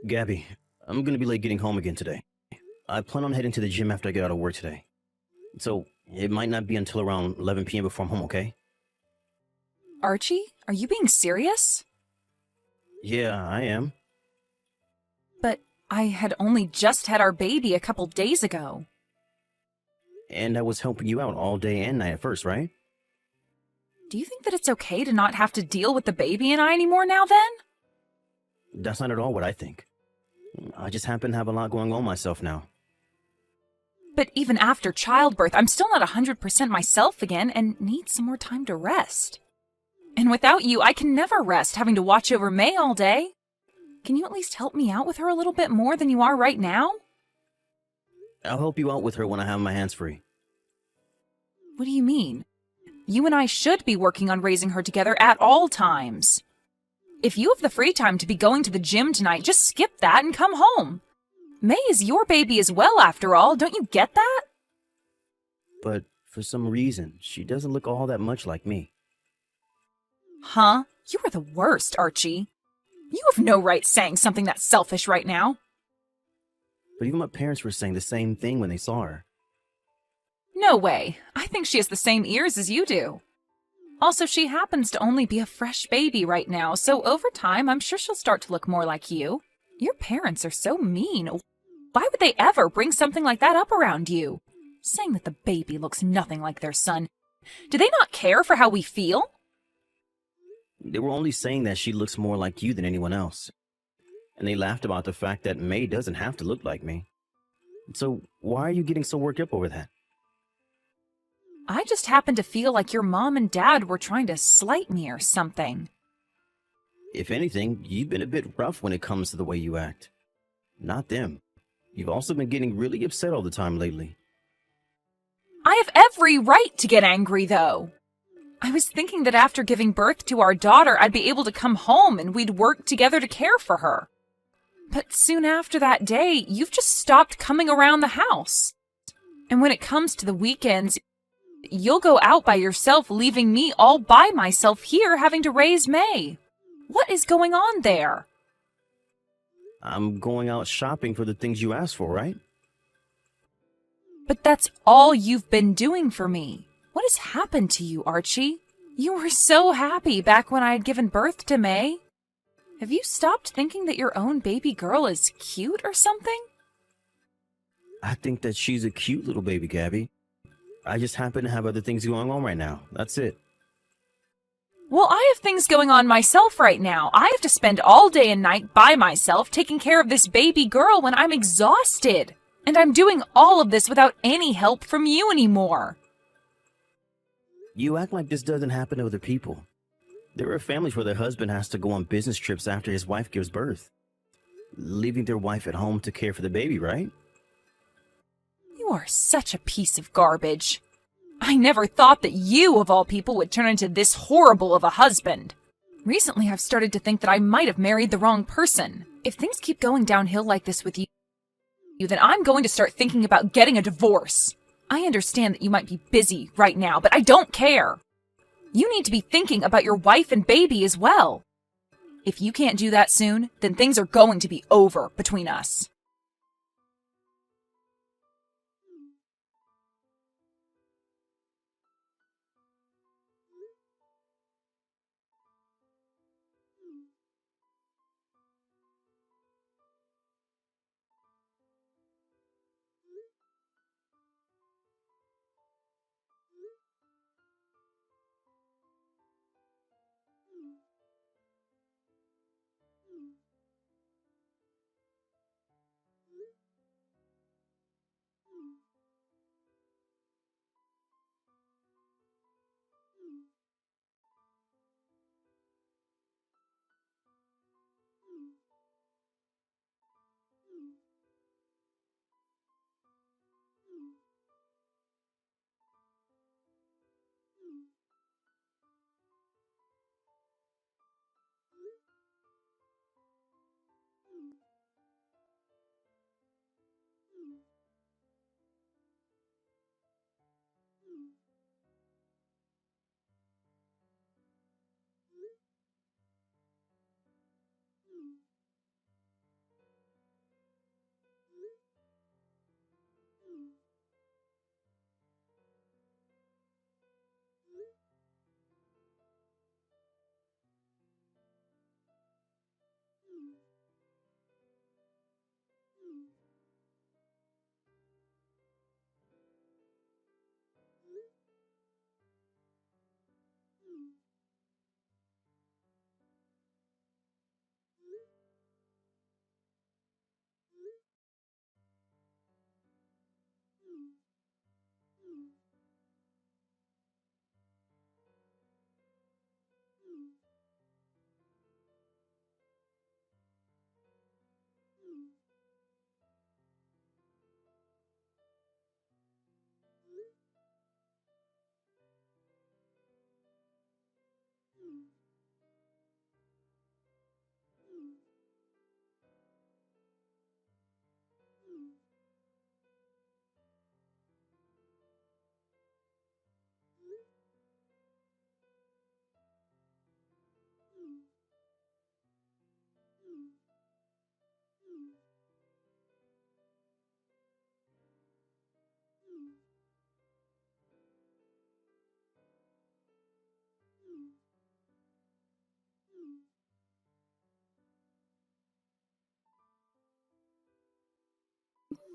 Gabby, I'm gonna be late getting home again today. I plan on heading to the gym after I get out of work today. So it might not be until around 11 p.m. before I'm home, okay? Archie, are you being serious? Yeah, I am. But I had only just had our baby a couple days ago. And I was helping you out all day and night at first, right? Do you think that it's okay to not have to deal with the baby and I anymore now then? That's not at all what I think. I just happen to have a lot going on myself now. But even after childbirth, I'm still not 100% myself again and need some more time to rest. And without you, I can never rest, having to watch over May all day. Can you at least help me out with her a little bit more than you are right now? I'll help you out with her when I have my hands free. What do you mean? You and I should be working on raising her together at all times. If you have the free time to be going to the gym tonight, just skip that and come home. May is your baby as well, after all. Don't you get that? But for some reason, she doesn't look all that much like me. Huh? You are the worst, Archie. You have no right saying something that selfish right now. But even my parents were saying the same thing when they saw her. No way. I think she has the same ears as you do. Also, she happens to only be a fresh baby right now, so over time, I'm sure she'll start to look more like you. Your parents are so mean. Why would they ever bring something like that up around you? Saying that the baby looks nothing like their son. Do they not care for how we feel? They were only saying that she looks more like you than anyone else. And they laughed about the fact that May doesn't have to look like me. So why are you getting so worked up over that? I just happen to feel like your mom and dad were trying to slight me or something. If anything, you've been a bit rough when it comes to the way you act. Not them. You've also been getting really upset all the time lately. I have every right to get angry, though. I was thinking that after giving birth to our daughter, I'd be able to come home and we'd work together to care for her. But soon after that day, you've just stopped coming around the house. And when it comes to the weekends, you'll go out by yourself, leaving me all by myself here having to raise May. What is going on there? I'm going out shopping for the things you asked for, right? But that's all you've been doing for me. What has happened to you, Archie? You were so happy back when I had given birth to May. Have you stopped thinking that your own baby girl is cute or something? I think that she's a cute little baby, Gabby. I just happen to have other things going on right now. That's it. Well, I have things going on myself right now. I have to spend all day and night by myself taking care of this baby girl when I'm exhausted. And I'm doing all of this without any help from you anymore. You act like this doesn't happen to other people. There are families where their husband has to go on business trips after his wife gives birth, leaving their wife at home to care for the baby, right? You are such a piece of garbage. I never thought that you, of all people, would turn into this horrible of a husband. Recently, I've started to think that I might have married the wrong person. If things keep going downhill like this with you, then I'm going to start thinking about getting a divorce. I understand that you might be busy right now, but I don't care. You need to be thinking about your wife and baby as well. If you can't do that soon, then things are going to be over between us.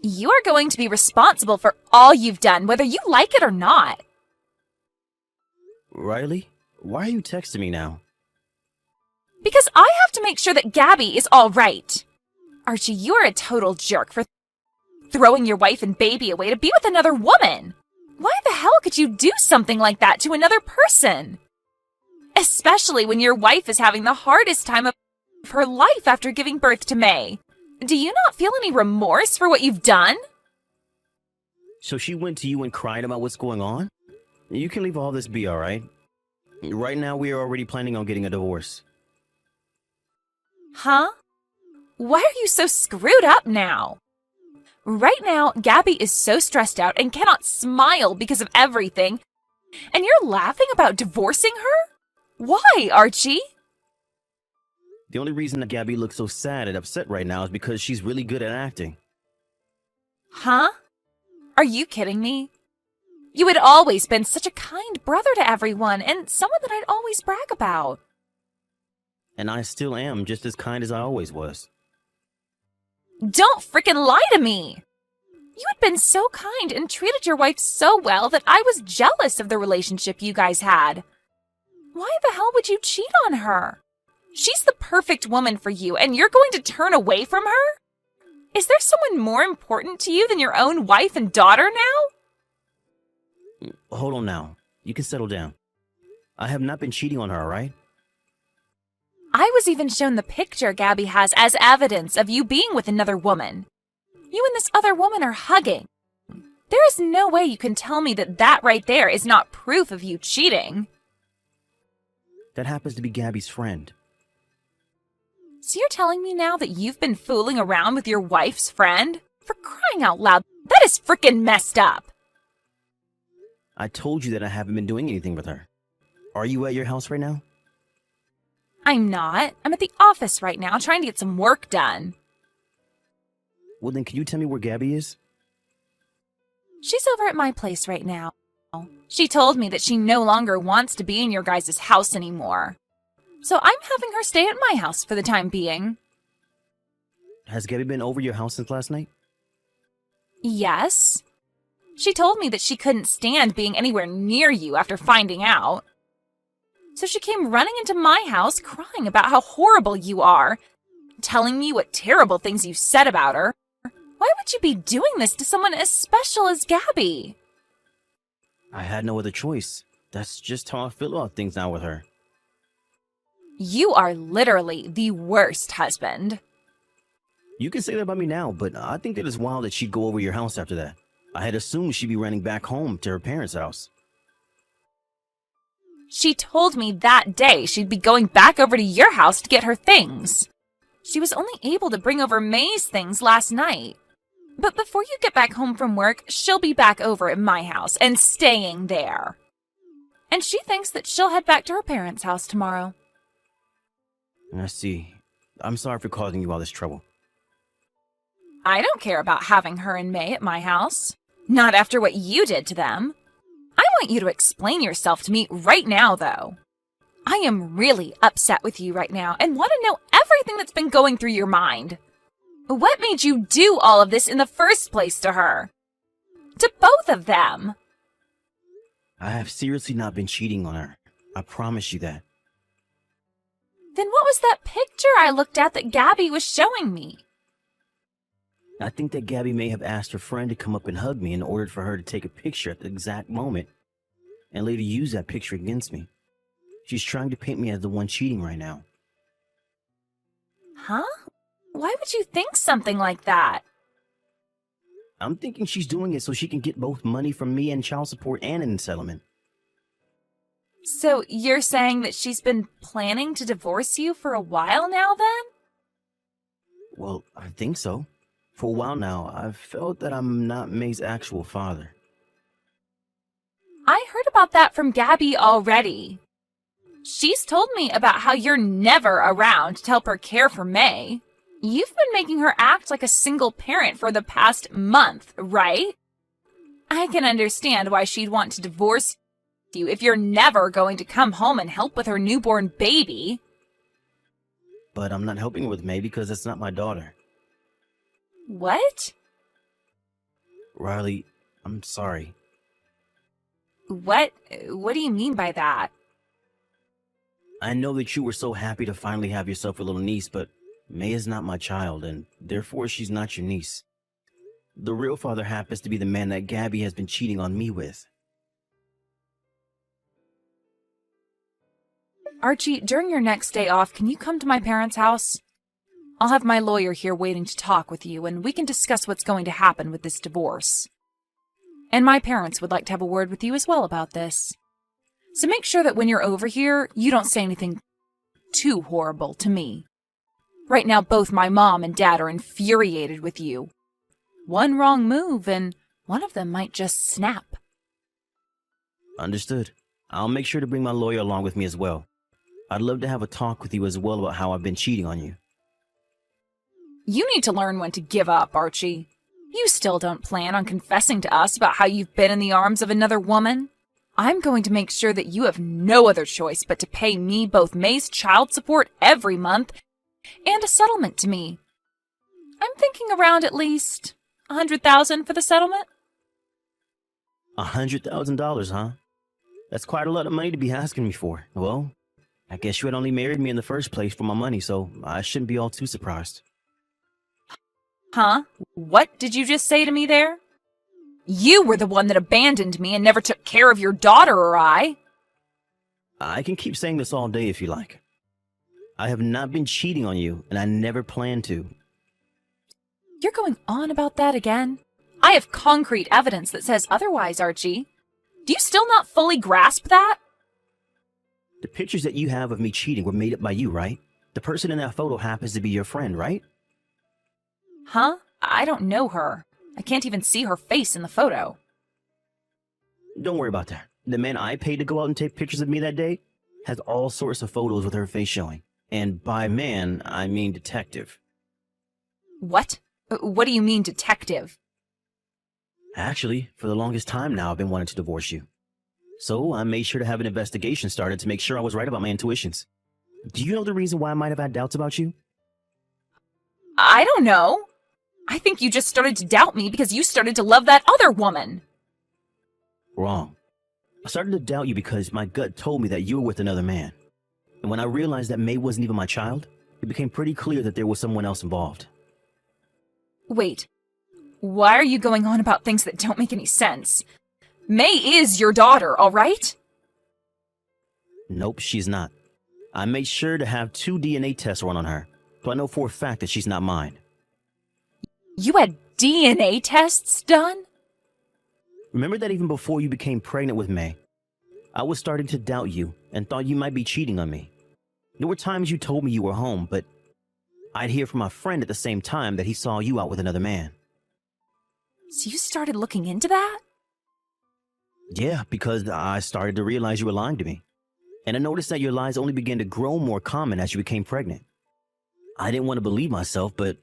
You are going to be responsible for all you've done, whether you like it or not. Riley, why are you texting me now? Because I have to make sure that Gabby is all right. Archie, you are a total jerk for throwing your wife and baby away to be with another woman. Why the hell could you do something like that to another person? Especially when your wife is having the hardest time of her life after giving birth to May. Do you not feel any remorse for what you've done? So she went to you and cried about what's going on? You can leave all this be, all right? Right now, we are already planning on getting a divorce. Huh? Why are you so screwed up now? Right now, Gabby is so stressed out and cannot smile because of everything. And you're laughing about divorcing her? Why, Archie? The only reason that Gabby looks so sad and upset right now is because she's really good at acting. Huh? Are you kidding me? You had always been such a kind brother to everyone and someone that I'd always brag about. And I still am just as kind as I always was. Don't frickin' lie to me! You had been so kind and treated your wife so well that I was jealous of the relationship you guys had. Why the hell would you cheat on her? She's the perfect woman for you, and you're going to turn away from her? Is there someone more important to you than your own wife and daughter now? Hold on now. You can settle down. I have not been cheating on her, all right? I was even shown the picture Gabby has as evidence of you being with another woman. You and this other woman are hugging. There is no way you can tell me that that right there is not proof of you cheating. That happens to be Gabby's friend. So you're telling me now that you've been fooling around with your wife's friend? For crying out loud, that is frickin' messed up. I told you that I haven't been doing anything with her. Are you at your house right now? I'm not. I'm at the office right now trying to get some work done. Well, then can you tell me where Gabby is? She's over at my place right now. She told me that she no longer wants to be in your guys' house anymore. So I'm having her stay at my house for the time being. Has Gabby been over your house since last night? Yes. She told me that she couldn't stand being anywhere near you after finding out. So she came running into my house crying about how horrible you are, telling me what terrible things you said about her. Why would you be doing this to someone as special as Gabby? I had no other choice. That's just how I feel about things now with her. You are literally the worst husband. You can say that about me now, but I think that it's wild that she'd go over your house after that. I had assumed she'd be running back home to her parents' house. She told me that day she'd be going back over to your house to get her things. She was only able to bring over May's things last night. But before you get back home from work, she'll be back over at my house and staying there. And she thinks that she'll head back to her parents' house tomorrow. I see. I'm sorry for causing you all this trouble. I don't care about having her and May at my house. Not after what you did to them. I want you to explain yourself to me right now, though. I am really upset with you right now and want to know everything that's been going through your mind. What made you do all of this in the first place to her? To both of them? I have seriously not been cheating on her. I promise you that. Then what was that picture I looked at that Gabby was showing me? I think that Gabby may have asked her friend to come up and hug me in order for her to take a picture at the exact moment and later use that picture against me. She's trying to paint me as the one cheating right now. Huh? Why would you think something like that? I'm thinking she's doing it so she can get both money from me and child support and an settlement. So you're saying that she's been planning to divorce you for a while now, then? Well, I think so. For a while now, I've felt that I'm not May's actual father. I heard about that from Gabby already. She's told me about how you're never around to help her care for May. You've been making her act like a single parent for the past month, right? I can understand why she'd want to divorce you if you're never going to come home and help with her newborn baby. But I'm not helping her with May because that's not my daughter. What? Riley, I'm sorry. What? What do you mean by that? I know that you were so happy to finally have yourself a little niece, but May is not my child, and therefore she's not your niece. The real father happens to be the man that Gabby has been cheating on me with. Archie, during your next day off, can you come to my parents' house? I'll have my lawyer here waiting to talk with you, and we can discuss what's going to happen with this divorce. And my parents would like to have a word with you as well about this. So make sure that when you're over here, you don't say anything too horrible to me. Right now, both my mom and dad are infuriated with you. One wrong move, and one of them might just snap. Understood. I'll make sure to bring my lawyer along with me as well. I'd love to have a talk with you as well about how I've been cheating on you. You need to learn when to give up, Archie. You still don't plan on confessing to us about how you've been in the arms of another woman? I'm going to make sure that you have no other choice but to pay me both May's child support every month and a settlement to me. I'm thinking around at least $100,000 for the settlement. $100,000, huh? That's quite a lot of money to be asking me for. Well, I guess you had only married me in the first place for my money, so I shouldn't be all too surprised. Huh? What did you just say to me there? You were the one that abandoned me and never took care of your daughter or I. I can keep saying this all day if you like. I have not been cheating on you, and I never plan to. You're going on about that again? I have concrete evidence that says otherwise, Archie. Do you still not fully grasp that? The pictures that you have of me cheating were made up by you, right? The person in that photo happens to be your friend, right? Huh? I don't know her. I can't even see her face in the photo. Don't worry about that. The man I paid to go out and take pictures of me that day has all sorts of photos with her face showing. And by man, I mean detective. What? What do you mean, detective? Actually, for the longest time now, I've been wanting to divorce you. So I made sure to have an investigation started to make sure I was right about my intuitions. Do you know the reason why I might have had doubts about you? I don't know. I think you just started to doubt me because you started to love that other woman. Wrong. I started to doubt you because my gut told me that you were with another man. And when I realized that May wasn't even my child, it became pretty clear that there was someone else involved. Wait. Why are you going on about things that don't make any sense? May is your daughter, all right? Nope, she's not. I made sure to have 2 DNA tests run on her, so I know for a fact that she's not mine. You had DNA tests done? Remember that even before you became pregnant with May, I was starting to doubt you and thought you might be cheating on me. There were times you told me you were home, but I'd hear from my friend at the same time that he saw you out with another man. So you started looking into that? Yeah, because I started to realize you were lying to me. And I noticed that your lies only began to grow more common as you became pregnant. I didn't want to believe myself, but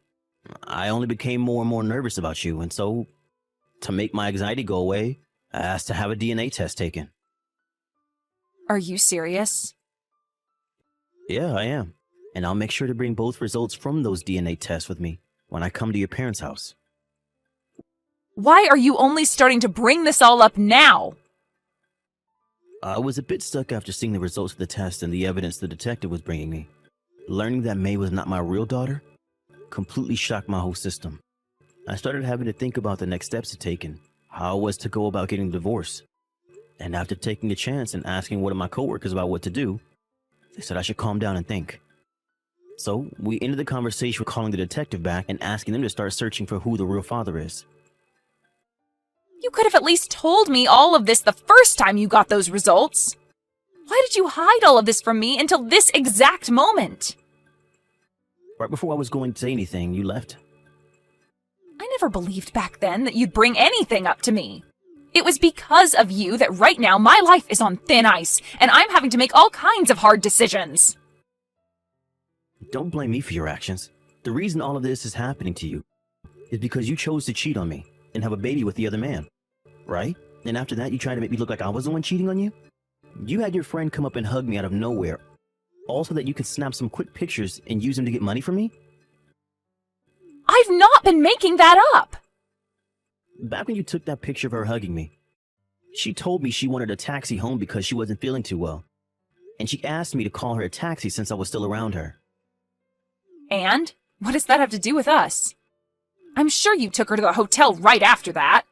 I only became more and more nervous about you, and so, to make my anxiety go away, I asked to have a DNA test taken. Are you serious? Yeah, I am. And I'll make sure to bring both results from those DNA tests with me when I come to your parents' house. Why are you only starting to bring this all up now? I was a bit stuck after seeing the results of the test and the evidence the detective was bringing me. Learning that May was not my real daughter completely shocked my whole system. I started having to think about the next steps to take and how I was to go about getting a divorce. And after taking a chance and asking one of my coworkers about what to do, they said I should calm down and think. So we ended the conversation with calling the detective back and asking them to start searching for who the real father is. You could have at least told me all of this the first time you got those results. Why did you hide all of this from me until this exact moment? Right before I was going to say anything, you left. I never believed back then that you'd bring anything up to me. It was because of you that right now my life is on thin ice, and I'm having to make all kinds of hard decisions. Don't blame me for your actions. The reason all of this is happening to you is because you chose to cheat on me and have a baby with the other man, right? And after that, you tried to make me look like I was the one cheating on you? You had your friend come up and hug me out of nowhere, all so that you could snap some quick pictures and use them to get money from me? I've not been making that up. Back when you took that picture of her hugging me, she told me she wanted a taxi home because she wasn't feeling too well. And she asked me to call her a taxi since I was still around her. And? What does that have to do with us? I'm sure you took her to the hotel right after that.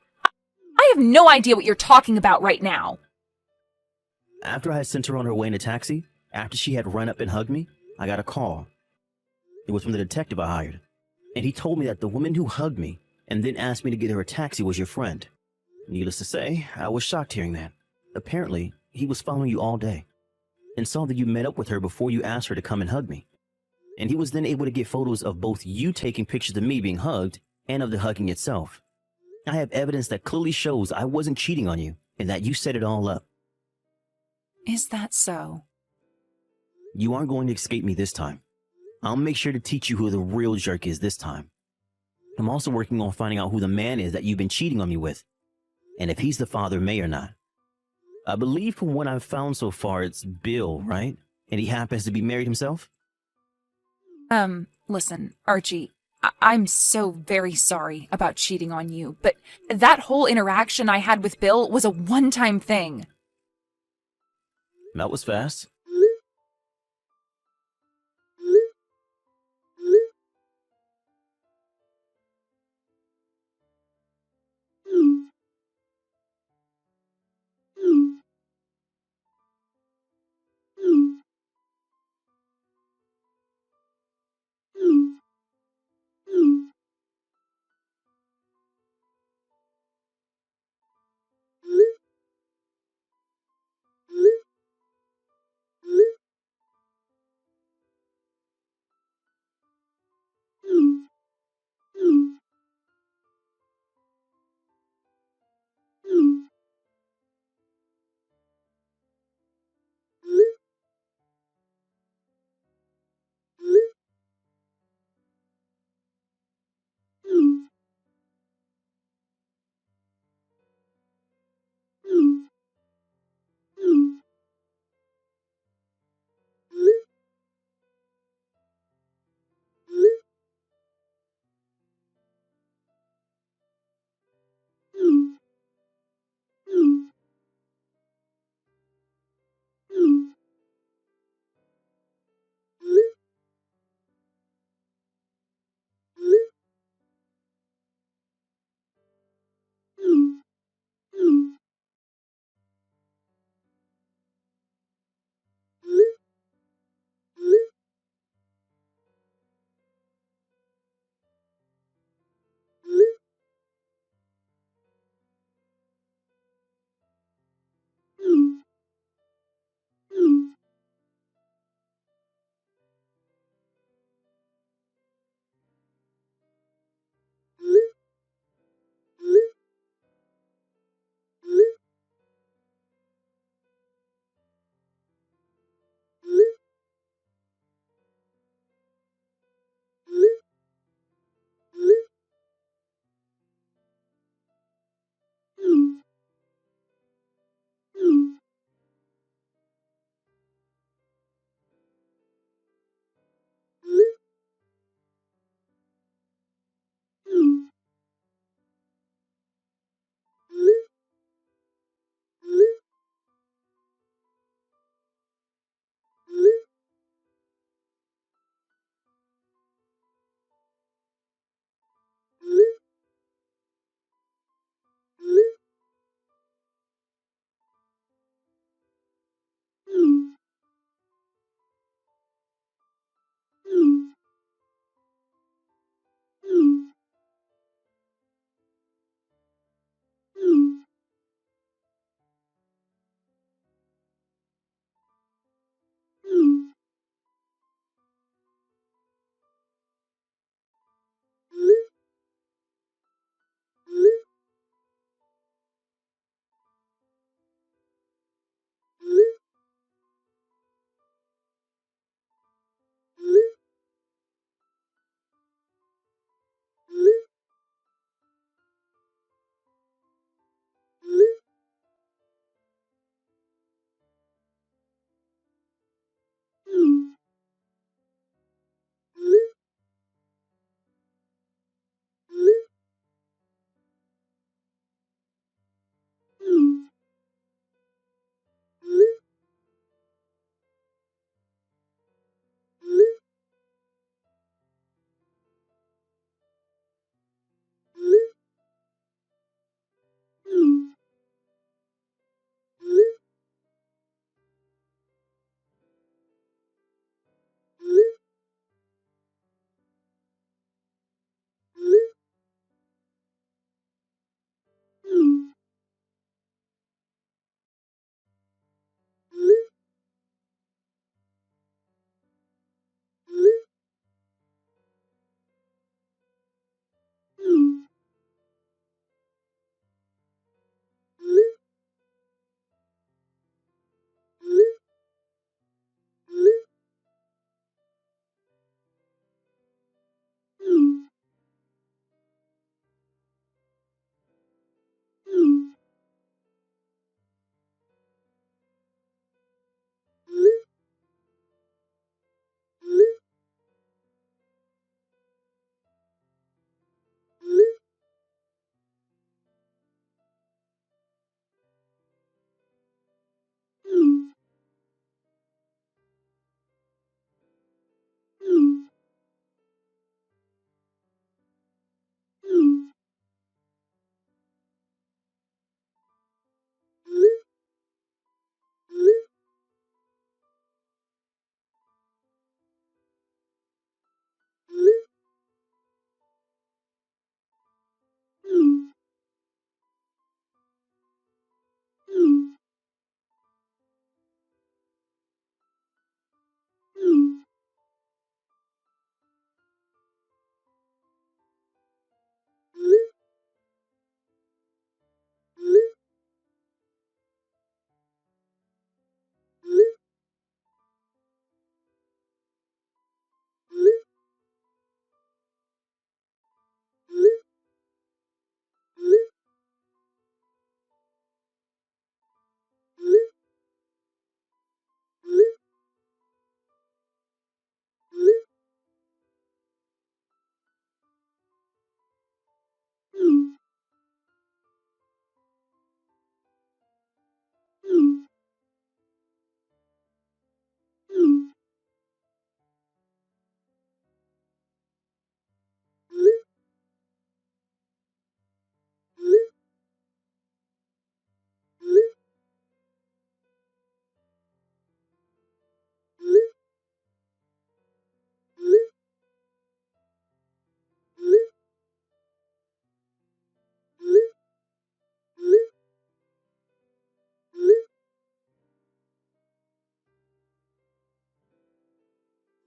I have no idea what you're talking about right now. After I had sent her on her way in a taxi, after she had run up and hugged me, I got a call. It was from the detective I hired. And he told me that the woman who hugged me and then asked me to get her a taxi was your friend. Needless to say, I was shocked hearing that. Apparently, he was following you all day and saw that you met up with her before you asked her to come and hug me. And he was then able to get photos of both you taking pictures of me being hugged and of the hugging itself. I have evidence that clearly shows I wasn't cheating on you and that you set it all up. Is that so? You aren't going to escape me this time. I'll make sure to teach you who the real jerk is this time. I'm also working on finding out who the man is that you've been cheating on me with, and if he's the father of May or not. I believe from what I've found so far, it's Bill, right? And he happens to be married himself? Listen, Archie, I'm so very sorry about cheating on you, but that whole interaction I had with Bill was a one-time thing. That was fast.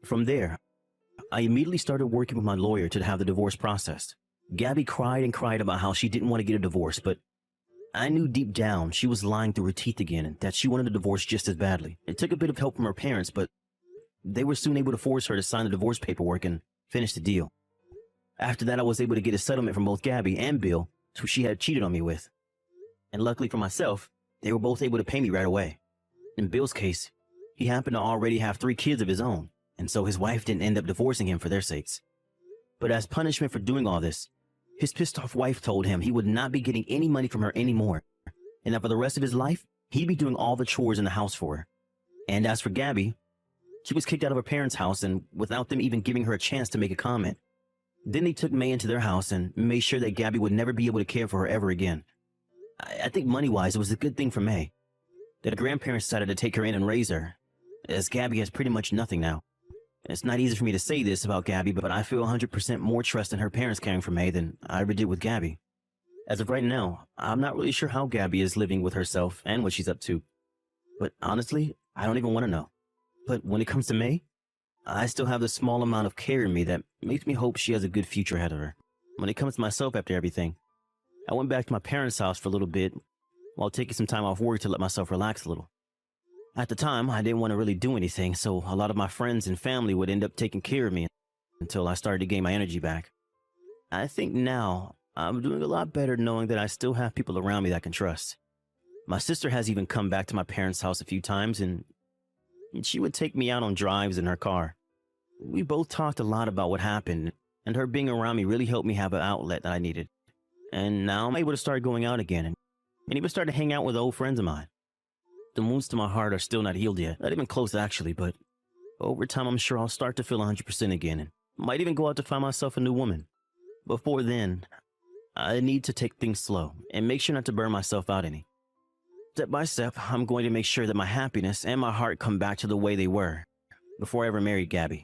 From there, I immediately started working with my lawyer to have the divorce processed. Gabby cried and cried about how she didn't want to get a divorce, but I knew deep down she was lying through her teeth again and that she wanted a divorce just as badly. It took a bit of help from her parents, but they were soon able to force her to sign the divorce paperwork and finish the deal. After that, I was able to get a settlement from both Gabby and Bill, who she had cheated on me with. And luckily for myself, they were both able to pay me right away. In Bill's case, he happened to already have 3 kids of his own, and so his wife didn't end up divorcing him for their sakes. But as punishment for doing all this, his pissed off wife told him he would not be getting any money from her anymore, and that for the rest of his life, he'd be doing all the chores in the house for her. And as for Gabby, she was kicked out of her parents' house and without them even giving her a chance to make a comment. Then they took May into their house and made sure that Gabby would never be able to care for her ever again. I think money-wise, it was a good thing for May that her grandparents decided to take her in and raise her, as Gabby has pretty much nothing now. It's not easy for me to say this about Gabby, but I feel 100% more trust in her parents caring for May than I ever did with Gabby. As of right now, I'm not really sure how Gabby is living with herself and what she's up to. But honestly, I don't even want to know. But when it comes to May, I still have the small amount of care in me that makes me hope she has a good future ahead of her. When it comes to myself after everything, I went back to my parents' house for a little bit while taking some time off work to let myself relax a little. At the time, I didn't want to really do anything, so a lot of my friends and family would end up taking care of me until I started to gain my energy back. I think now I'm doing a lot better knowing that I still have people around me that I can trust. My sister has even come back to my parents' house a few times, and she would take me out on drives in her car. We both talked a lot about what happened, and her being around me really helped me have an outlet that I needed. And now I'm able to start going out again and even start to hang out with old friends of mine. The wounds to my heart are still not healed yet, not even close actually, but over time I'm sure I'll start to feel 100% again and might even go out to find myself a new woman. Before then, I need to take things slow and make sure not to burn myself out any. Step by step, I'm going to make sure that my happiness and my heart come back to the way they were before I ever married Gabby.